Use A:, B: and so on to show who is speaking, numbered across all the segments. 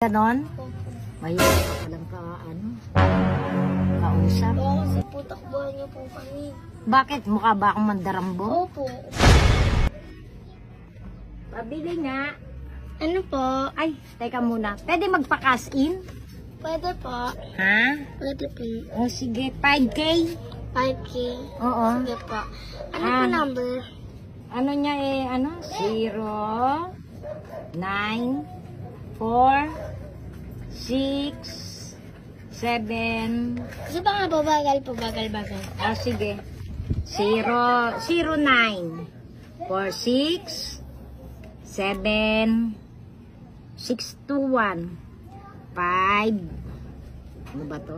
A: Ganon?
B: Opo.
A: Mahirap ka palang kausap.
B: Oo, kasi po takbuhan niyo po kami.
A: Bakit? Mukha ba akong mandarambo?
B: Opo.
A: Pabili nga.
B: Ano po?
A: Ay, teka muna. Pwede magpa-cash in?
B: Pwede po.
A: Ha?
B: Pwede po.
A: O sige, 5K?
B: 5K.
A: Oo.
B: Sige po. Ano po number?
A: Ano niya eh, 0, 9, 4, 6, 7.
B: Kasi baka bagal po, bagal.
A: Ah, sige. 0, 9, 4, 6, 7, 6, 2, 1, 5, ano ba to?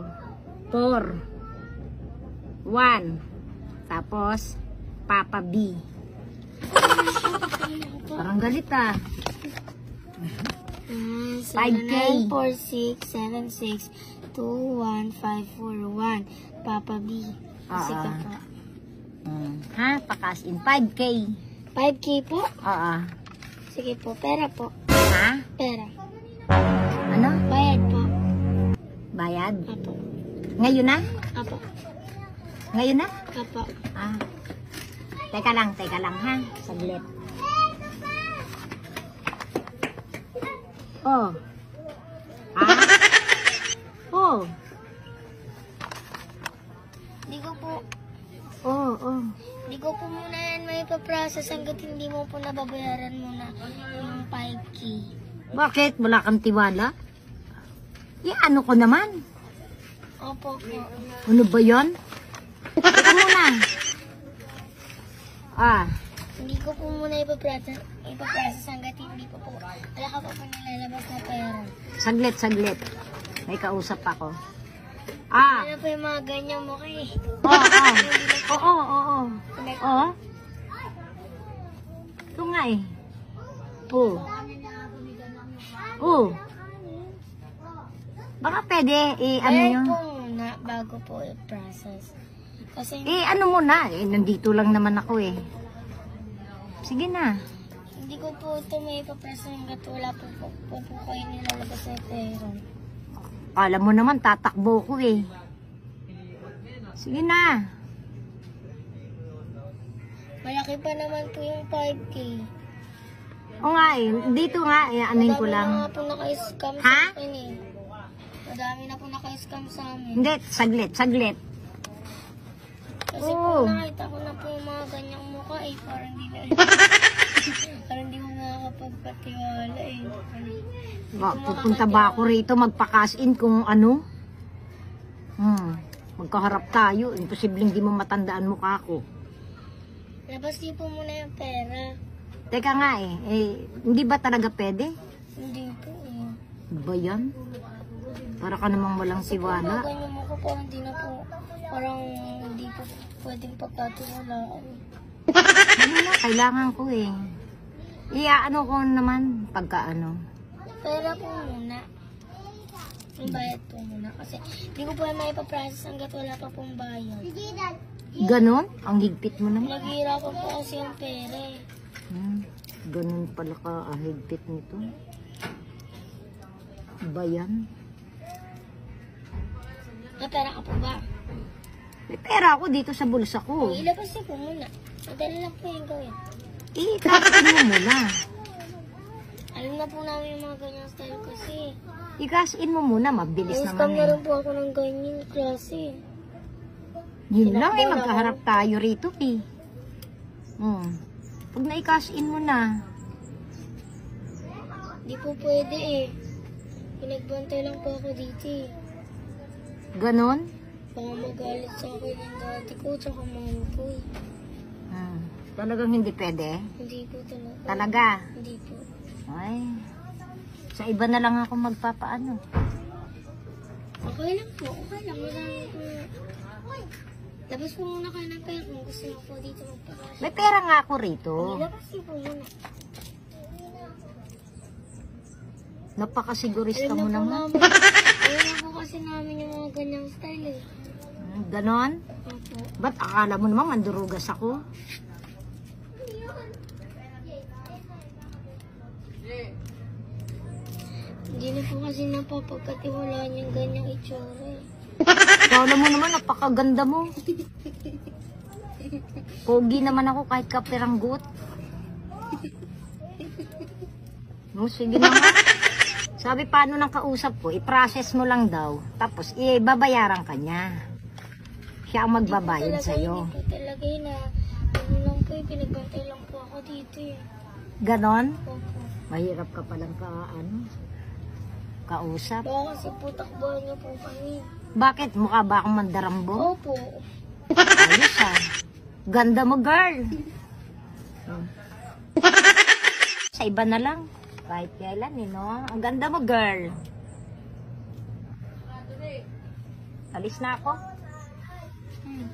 A: 4, 1, tapos, Papa B. Parang galit ah. 5K.
B: 5K. Papa B. Sige po.
A: Ha? Pakas in 5K.
B: 5K po?
A: Oo.
B: Sige po. Pera po.
A: Ha?
B: Pera.
A: Ano?
B: Bayad po.
A: Bayad?
B: Apo.
A: Ngayon na?
B: Apo.
A: Ngayon na?
B: Apo.
A: Ah. Teka lang ha. Saglit. Oh. Ha? Oh.
B: Hindi ko po,
A: Oh.
B: hindi ko po muna yan may paprocess hanggat hindi mo po nababayaran muna yung 5K.
A: Bakit? Wala kang tiwala? Ano ko naman?
B: Opo po.
A: Ano ba yan? Teka muna.
B: Hindi ko po muna ipaprocess hanggat hindi po po. Wala ka po po nilalabas na pera.
A: Saglit. May kausap ako.
B: Ano po yung mga ganyan mo kay?
A: Oo. Ito nga eh. Baka pwede, ano
B: Bayad
A: yun?
B: po muna bago po i-process. Kasi
A: Ano muna, nandito lang naman ako eh. Sige na.
B: hindi ko po ito may ipaprocess hanggat wala po kayo nilalabas na pera.
A: Alam mo naman, tatakbo ko eh. Sige na.
B: Malaki pa naman po yung 5K.
A: O nga eh, dito nga, anuin ko lang.
B: Madami na po naka-scam sa
A: Ha?
B: akin eh. Madami na po naka-scam sa amin.
A: Hindi, saglit.
B: Kasi
A: Oo.
B: po nakita ko na po yung mga ganyang mukha eh. Parang hindi mo nakakapagpatiwala eh.
A: Pupunta ba ako rito, magpa-cash in kung ano? Magkaharap tayo, imposibleng di mo matandaan mukha ko.
B: Labas niyo po muna yung pera.
A: Teka nga hindi ba talaga pwede?
B: Hindi po eh.
A: Ba yan? Para ka namang walang
B: Mga
A: siwala.
B: ganyang mukha parang hindi na po. Parang hindi po pwedeng pagkatiwalaan.
A: Ano na, kailangan ko eh. Ano ko naman, pagka ano.
B: Pera po muna. Yung bayad po muna. Kasi hindi ko po may ipaprocess hanggat wala pa pong bayad.
A: Ganon? Ang higpit mo naman.
B: Naghihirapan po kasi yung pera eh.
A: Ganon pala ka higpit nito. Ba yan?
B: May pera ka po ba?
A: May pera ako dito sa bulsa ko.
B: Ilabas niyo po muna. Madali lang po yung gawin.
A: Ikasin mo muna.
B: Alam na po namin yung mga ganyang style kasi.
A: Ikasin mo muna, mabilis
B: Scam
A: naman
B: na
A: eh.
B: rin po ako ng ganyan klase.
A: Yun lang magkaharap tayo rito eh. Pag na-ikasin mo na.
B: Di po pwede eh. Pinagbantay lang po ako dito eh.
A: Ganon?
B: Baka magalit sa akin yung dati ko tsaka mami ko eh.
A: Talagang hindi pwede?
B: Hindi po talaga.
A: Talaga?
B: Hindi po.
A: Ay, sa iba na lang ako magpapaano.
B: Okay lang po. Okay lang. Marami po. Labas po muna kayo ng pera kung gusto niyo po dito magpapasok.
A: May pera nga ako rito.
B: Labas niyo po muna.
A: Napakasigurista
B: Alam
A: mo
B: na po
A: naman.
B: namin. Alam na po kasi namin yung mga ganyang style eh.
A: Ganon?
B: Opo.
A: Ba't akala mo naman mandurugas ako?
B: Hindi na po kasi napapagkatiwalaan yung ganyang itsura eh.
A: Kala mo naman, napakaganda mo. Pogi naman ako kahit kapiranggot. No, sige na nga. Sabi paano ng kausap ko, i-process mo lang daw. Tapos, babayaran ka niya. Siya ang magbabayad sa'yo.
B: Hindi po talaga yun na. Ano lang po, pinagbantay lang po ako dito eh.
A: Ganon?
B: Opo.
A: Mahirap ka palang kausap.
B: Baka kasi po takbuhan niyo po kami.
A: Bakit? Mukha ba akong mandarambo?
B: Opo.
A: Ayos ah. Ganda mo, girl. Sa iba na lang. Kahit kailan no? Ang ganda mo, girl. Alis na ako.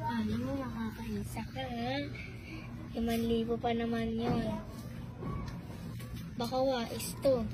B: Alam mo, makakaisa ka ha. 5,000 pa naman yun. Baka wais to.